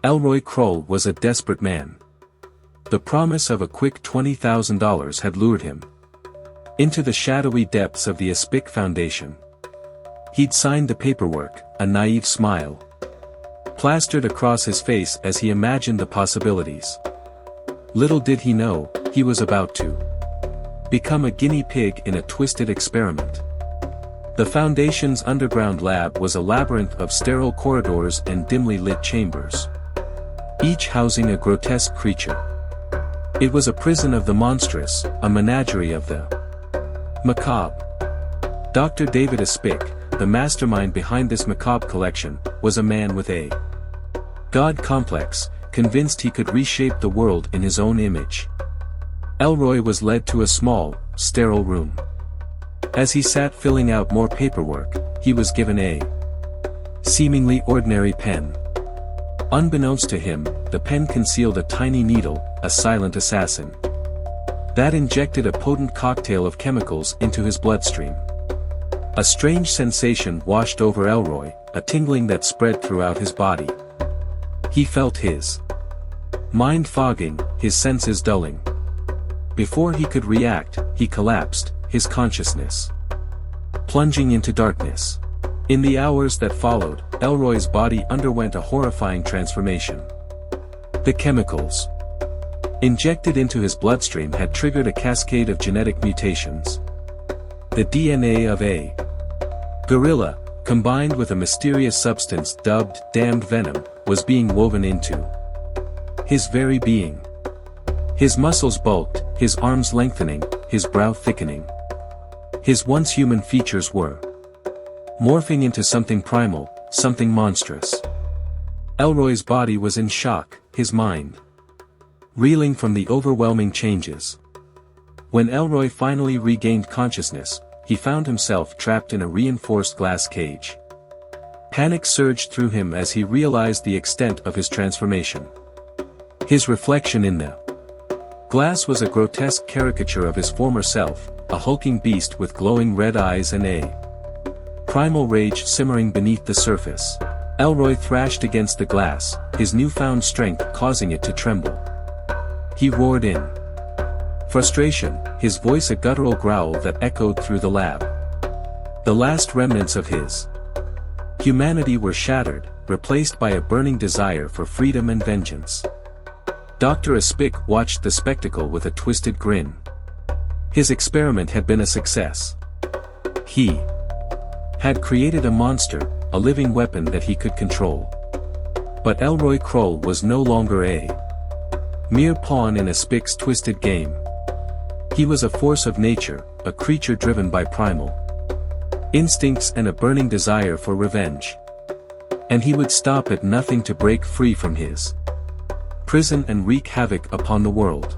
Elroy Krull was a desperate man. The promise of a quick $20,000 had lured him into the shadowy depths of the Aspic Foundation. He'd signed the paperwork, a naive smile plastered across his face as he imagined the possibilities. Little did he know, he was about to become a guinea pig in a twisted experiment. The Foundation's underground lab was a labyrinth of sterile corridors and dimly lit chambers, each housing a grotesque creature. It was a prison of the monstrous, a menagerie of the macabre. Dr. David Aspic, the mastermind behind this macabre collection, was a man with a god complex, convinced he could reshape the world in his own image. Elroy was led to a small, sterile room. As he sat filling out more paperwork, he was given a seemingly ordinary pen. Unbeknownst to him, the pen concealed a tiny needle, a silent assassin that injected a potent cocktail of chemicals into his bloodstream. A strange sensation washed over Elroy, a tingling that spread throughout his body. He felt his mind fogging, his senses dulling. Before he could react, he collapsed, his consciousness plunging into darkness. In the hours that followed, Elroy's body underwent a horrifying transformation. The chemicals injected into his bloodstream had triggered a cascade of genetic mutations. The DNA of a gorilla, combined with a mysterious substance dubbed damned venom, was being woven into his very being. His muscles bulked, his arms lengthening, his brow thickening. His once human features were morphing into something primal, something monstrous. Elroy's body was in shock, his mind reeling from the overwhelming changes. When Elroy finally regained consciousness, he found himself trapped in a reinforced glass cage. Panic surged through him as he realized the extent of his transformation. His reflection in the glass was a grotesque caricature of his former self, a hulking beast with glowing red eyes and a primal rage simmering beneath the surface. Elroy thrashed against the glass, his newfound strength causing it to tremble. He roared in frustration, his voice a guttural growl that echoed through the lab. The last remnants of his humanity were shattered, replaced by a burning desire for freedom and vengeance. Dr. Aspic watched the spectacle with a twisted grin. His experiment had been a success. He had created a monster, a living weapon that he could control. But Elroy Krull was no longer a mere pawn in Aspic's twisted game. He was a force of nature, a creature driven by primal instincts and a burning desire for revenge. And he would stop at nothing to break free from his prison and wreak havoc upon the world.